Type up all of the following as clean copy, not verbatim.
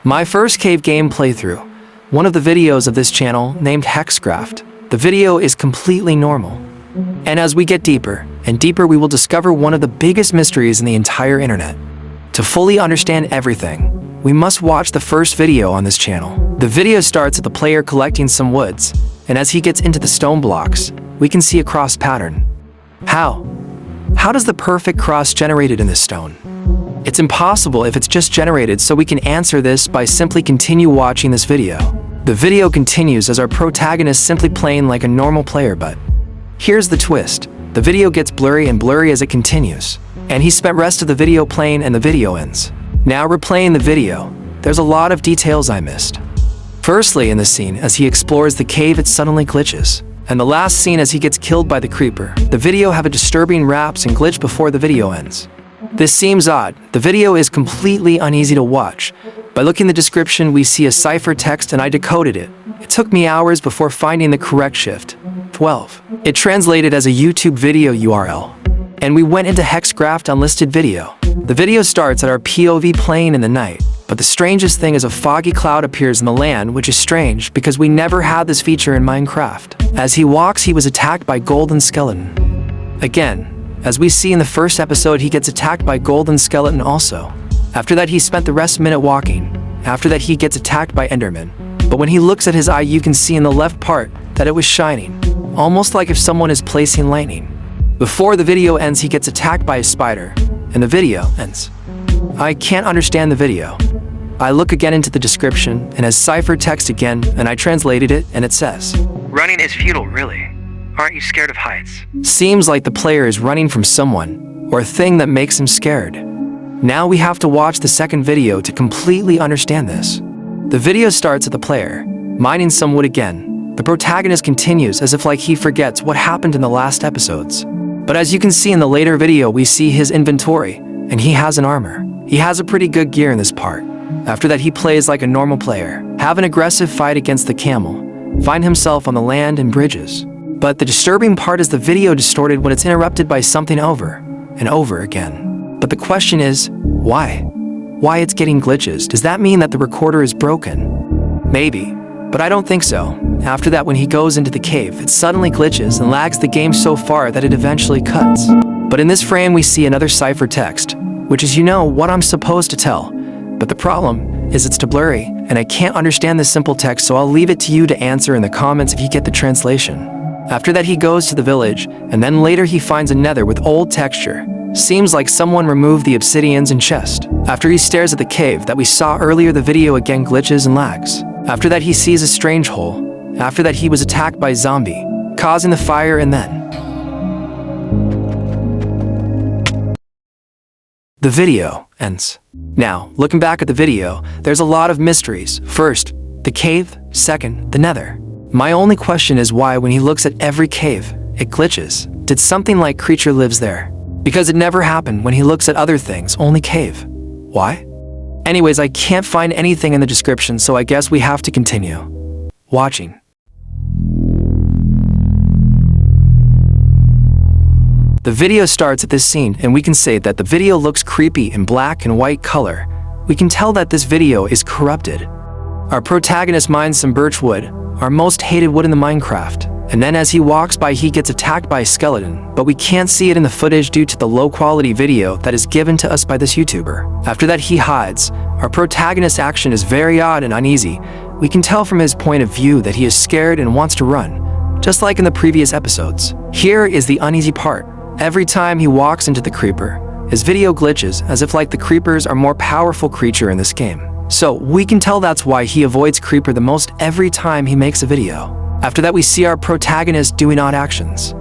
My first cave game playthrough, one of the videos of this channel named Hexcraft. The video is completely normal. And as we get deeper and deeper, we will discover one of the biggest mysteries in the entire internet. To fully understand everything, we must watch the first video on this channel. The video starts with the player collecting some woods, and as he gets into the stone blocks, we can see a cross pattern. How? How does the perfect cross generated in this stone? It's impossible if it's just generated, so we can answer this by simply continue watching this video. The video continues as our protagonist simply playing like a normal player, but here's the twist. The video gets blurry and blurry as it continues, and he spent rest of the video playing and the video ends. Now replaying the video, there's a lot of details I missed. Firstly, in the scene as he explores the cave, it suddenly glitches. And the last scene as he gets killed by the creeper, the video have a disturbing wraps and glitch before the video ends. This seems odd. The video is completely uneasy to watch. By looking at the description, we see a cipher text and I decoded it. It took me hours before finding the correct shift. 12. It translated as a YouTube video URL. And we went into Hexcraft Unlisted video. The video starts at our POV playing in the night. But the strangest thing is a foggy cloud appears in the land, which is strange because we never had this feature in Minecraft. As he walks, he was attacked by golden skeleton. Again, as we see in the first episode, he gets attacked by golden skeleton also. After that, he spent the rest minute walking. After that, he gets attacked by enderman. But when he looks at his eye, you can see in the left part that it was shining, almost like if someone is placing lightning. Before the video ends, he gets attacked by a spider, and the video ends. I can't understand the video. I look again into the description and has cipher text again, and I translated it, and it says, "Running is futile, really. Aren't you scared of heights?" Seems like the player is running from someone or a thing that makes him scared. Now we have to watch the second video to completely understand this. The video starts at the player mining some wood again. The protagonist continues as if like he forgets what happened in the last episodes. But as you can see in the later video, we see his inventory, and he has an armor. He has a pretty good gear in this part. After that, he plays like a normal player, have an aggressive fight against the camel, find himself on the land and bridges. But the disturbing part is the video distorted when it's interrupted by something over and over again. But the question is, why? Why it's getting glitches? Does that mean that the recorder is broken? Maybe, but I don't think so. After that, when he goes into the cave, it suddenly glitches and lags the game so far that it eventually cuts. But in this frame, we see another cipher text, which is what I'm supposed to tell. But the problem is it's too blurry, and I can't understand this simple text, so I'll leave it to you to answer in the comments if you get the translation. After that, he goes to the village, and then later he finds a nether with old texture. Seems like someone removed the obsidians and chest. After he stares at the cave that we saw earlier, the video again glitches and lags. After that, he sees a strange hole. After that, he was attacked by a zombie, causing the fire, and then the video ends. Now, looking back at the video, there's a lot of mysteries. First, the cave. Second, the nether. My only question is why when he looks at every cave, it glitches. Did something like creature lives there? Because it never happened when he looks at other things, only cave. Why? Anyways, I can't find anything in the description, so I guess we have to continue watching. The video starts at this scene, and we can say that the video looks creepy in black and white color. We can tell that this video is corrupted. Our protagonist mines some birch wood, our most hated wood in the Minecraft, and then as he walks by, he gets attacked by a skeleton, but we can't see it in the footage due to the low quality video that is given to us by this YouTuber. After that, he hides. Our protagonist's action is very odd and uneasy. We can tell from his point of view that he is scared and wants to run, just like in the previous episodes. Here is the uneasy part. Every time he walks into the creeper, his video glitches as if like the creepers are more powerful creature in this game. So we can tell that's why he avoids creeper the most every time he makes a video. After that, we see our protagonist doing odd actions.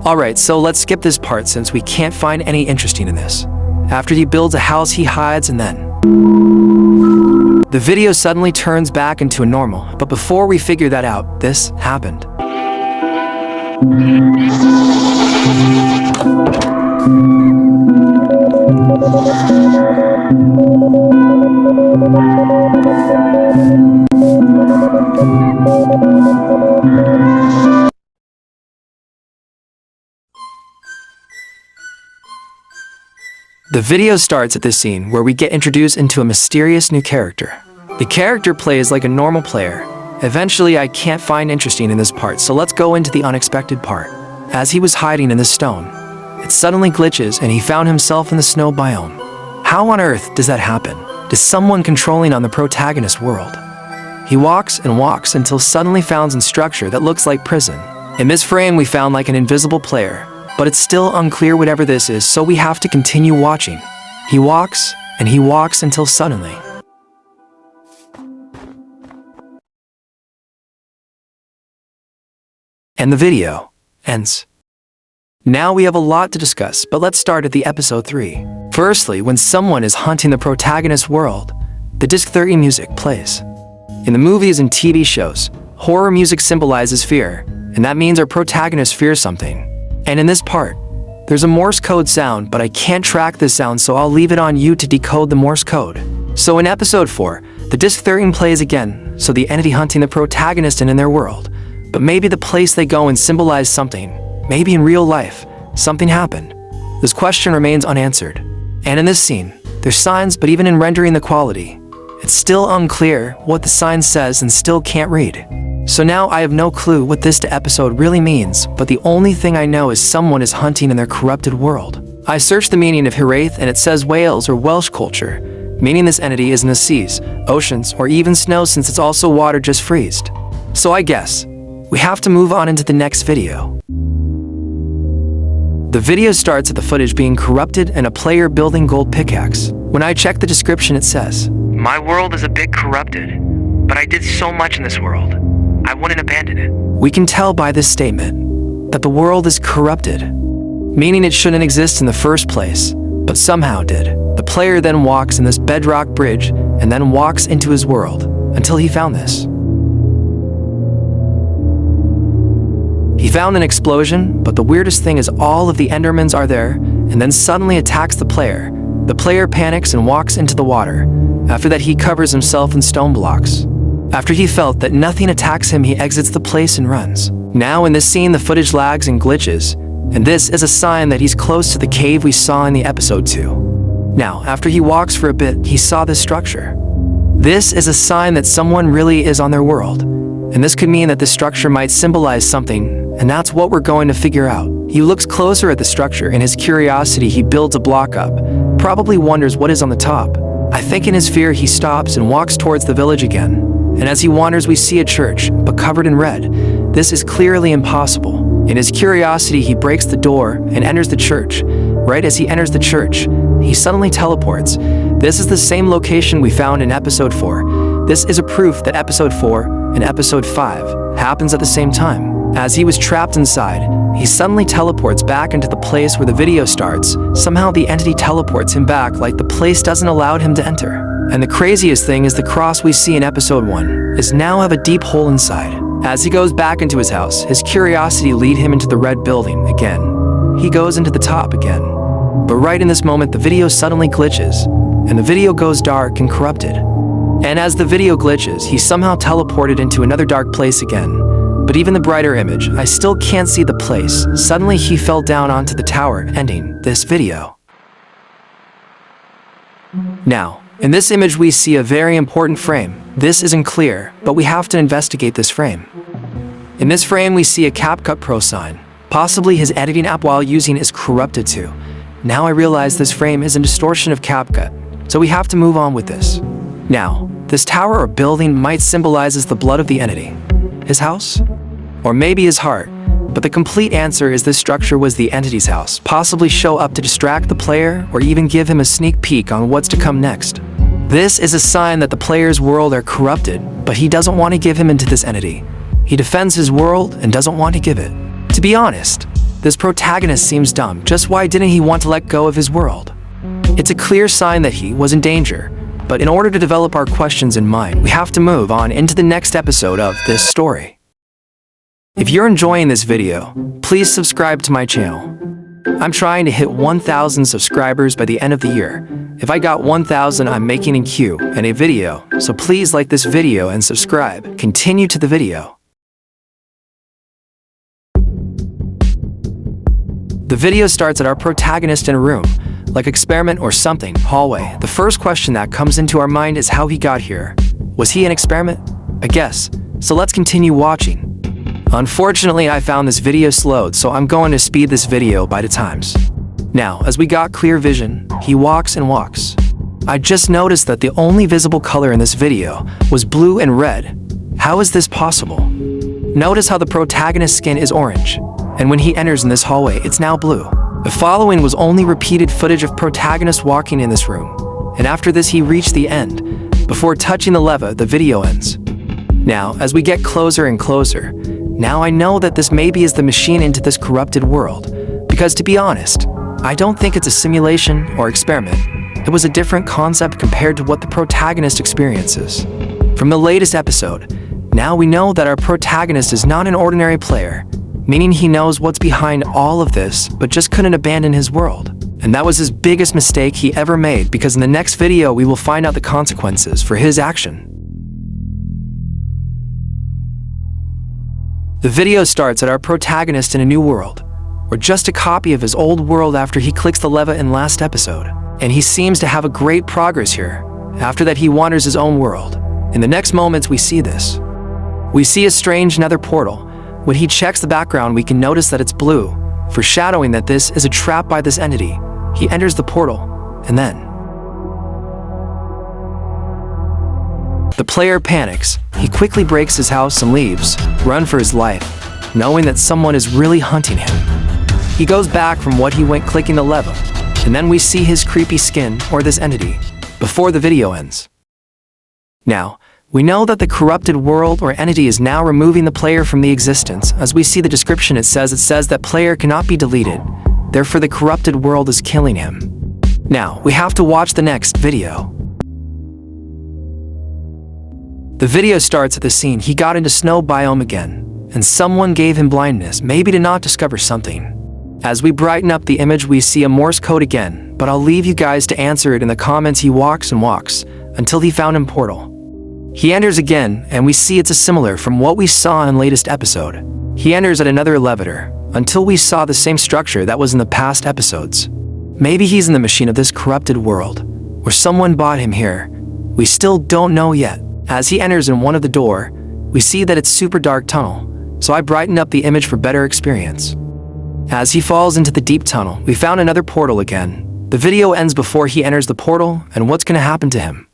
Alright, so let's skip this part since we can't find any interesting in this. After he builds a house, he hides, and then the video suddenly turns back into a normal. But before we figure that out, this happened. The video starts at this scene where we get introduced into a mysterious new character. The character plays like a normal player. Eventually, I can't find interesting in this part, so let's go into the unexpected part. As he was hiding in the stone, it suddenly glitches and he found himself in the snow biome. How on earth does that happen? Does someone controlling on the protagonist's world? He walks and walks until suddenly found in structure that looks like prison. In this frame, we found like an invisible player, but it's still unclear whatever this is, so we have to continue watching. He walks and he walks until suddenly. And the video ends. Now we have a lot to discuss, but let's start at the episode 3. Firstly, when someone is hunting the protagonist's world, the disc 30 music plays. In the movies and TV shows, horror music symbolizes fear, and that means our protagonist fears something. And in this part, there's a Morse code sound, but I can't track this sound, so I'll leave it on you to decode the Morse code. So in episode 4, the disc 13 plays again, so the entity hunting the protagonist and in their world. But maybe the place they go and symbolize something. Maybe in real life, something happened. This question remains unanswered. And in this scene, there's signs, but even in rendering the quality, it's still unclear what the sign says and still can't read. So now I have no clue what this episode really means, but the only thing I know is someone is hunting in their corrupted world. I searched the meaning of Hiraeth and it says Wales or Welsh culture, meaning this entity is in the seas, oceans, or even snow, since it's also water just freezed. So I guess we have to move on into the next video. The video starts at the footage being corrupted and a player building gold pickaxe. When I check the description, it says, My world is a bit corrupted, but I did so much in this world. I wouldn't abandon it. We can tell by this statement that the world is corrupted, meaning it shouldn't exist in the first place, but somehow did. The player then walks in this bedrock bridge and then walks into his world until he found this. He found an explosion, but the weirdest thing is all of the Endermans are there and then suddenly attacks the player. The player panics and walks into the water. After that, he covers himself in stone blocks. After he felt that nothing attacks him, he exits the place and runs. Now in this scene, the footage lags and glitches, and this is a sign that he's close to the cave we saw in the episode 2. Now, after he walks for a bit, he saw this structure. This is a sign that someone really is on their world, and this could mean that this structure might symbolize something, and that's what we're going to figure out. He looks closer at the structure. In his curiosity, he builds a block up, probably wonders what is on the top. I think in his fear, he stops and walks towards the village again. And as he wanders, we see a church, but covered in red. This is clearly impossible. In his curiosity, he breaks the door and enters the church. Right as he enters the church, he suddenly teleports. This is the same location we found in episode 4. This is a proof that episode 4 and episode 5 happens at the same time. As he was trapped inside, he suddenly teleports back into the place where the video starts. Somehow the entity teleports him back, like the place doesn't allow him to enter. And the craziest thing is the cross we see in episode 1 is now have a deep hole inside. As he goes back into his house, his curiosity lead him into the red building again. He goes into the top again. But right in this moment, the video suddenly glitches, and the video goes dark and corrupted. And as the video glitches, he somehow teleported into another dark place again. But even the brighter image, I still can't see the place. Suddenly he fell down onto the tower, ending this video. Now, in this image we see a very important frame. This isn't clear, but we have to investigate this frame. In this frame we see a CapCut Pro sign. Possibly his editing app while using is corrupted too. Now I realize this frame is a distortion of CapCut, so we have to move on with this. Now, this tower or building might symbolizes the blood of the entity. His house? Or maybe his heart. But the complete answer is this structure was the entity's house, possibly show up to distract the player or even give him a sneak peek on what's to come next. This is a sign that the player's world are corrupted, but he doesn't want to give him into this entity. He defends his world and doesn't want to give it. To be honest, this protagonist seems dumb. Just why didn't he want to let go of his world? It's a clear sign that he was in danger. But in order to develop our questions in mind, we have to move on into the next episode of this story. If you're enjoying this video, please subscribe to my channel. I'm trying to hit 1,000 subscribers by the end of the year. If I got 1,000, I'm making a queue and a video, so please like this video and subscribe. Continue to the video. The video starts at our protagonist in a room, like experiment or something, hallway. The first question that comes into our mind is how he got here. Was he an experiment? I guess. So let's continue watching. Unfortunately, I found this video slowed, so I'm going to speed this video by 2 times. Now, as we got clear vision, he walks and walks. I just noticed that the only visible color in this video was blue and red. How is this possible? Notice how the protagonist's skin is orange, and when he enters in this hallway, it's now blue. The following was only repeated footage of protagonist walking in this room, and after this he reached the end. Before touching the lever, the video ends. Now, as we get closer and closer, now I know that this maybe is the machine into this corrupted world, because to be honest, I don't think it's a simulation or experiment. It was a different concept compared to what the protagonist experiences. From the latest episode, now we know that our protagonist is not an ordinary player, meaning he knows what's behind all of this, but just couldn't abandon his world. And that was his biggest mistake he ever made, because in the next video we will find out the consequences for his action. The video starts at our protagonist in a new world, or just a copy of his old world after he clicks the lever in last episode. And he seems to have a great progress here. After that, he wanders his own world. In the next moments, we see this. We see a strange nether portal. When he checks the background, we can notice that it's blue, foreshadowing that this is a trap by this entity. He enters the portal, and then the player panics. He quickly breaks his house and leaves, run for his life, knowing that someone is really hunting him. He goes back from what he went clicking the lever, and then we see his creepy skin, or this entity, before the video ends. Now, we know that the corrupted world or entity is now removing the player from the existence. As we see the description, it says that player cannot be deleted, therefore the corrupted world is killing him. Now, we have to watch the next video. The video starts at the scene he got into snow biome again, and someone gave him blindness, maybe to not discover something. As we brighten up the image, we see a Morse code again, but I'll leave you guys to answer it in the comments. He walks and walks until he found a portal. He enters again, and we see it's a similar from what we saw in latest episode. He enters at another elevator until we saw the same structure that was in the past episodes. Maybe he's in the machine of this corrupted world, or someone bought him here. We still don't know yet. As he enters in one of the door, we see that it's super dark tunnel, so I brighten up the image for better experience. As he falls into the deep tunnel, we found another portal again. The video ends before he enters the portal, and what's going to happen to him?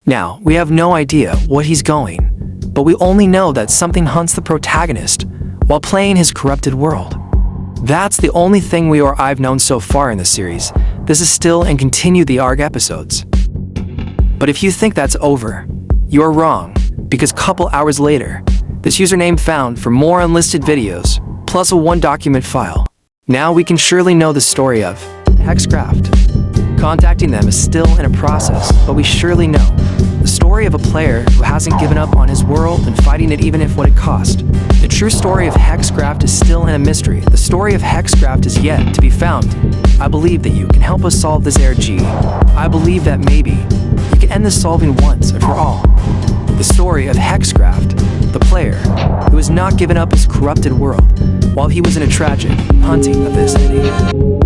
Now, we have no idea what he's going, but we only know that something hunts the protagonist while playing his corrupted world. That's the only thing I've known so far in the series. This is still and continue the ARG episodes. But if you think that's over, you're wrong, because couple hours later, this username found for more unlisted videos, plus a 1 document file. Now we can surely know the story of Hexcraft. Contacting them is still in a process, but we surely know the story of a player who hasn't given up on his world and fighting it even if what it cost. The true story of Hexcraft is still in a mystery. The story of Hexcraft is yet to be found. I believe that you can help us solve this ARG. I believe that maybe you can end this solving once and for all. The story of Hexcraft, the player who has not given up his corrupted world while he was in a tragic hunting of this entity.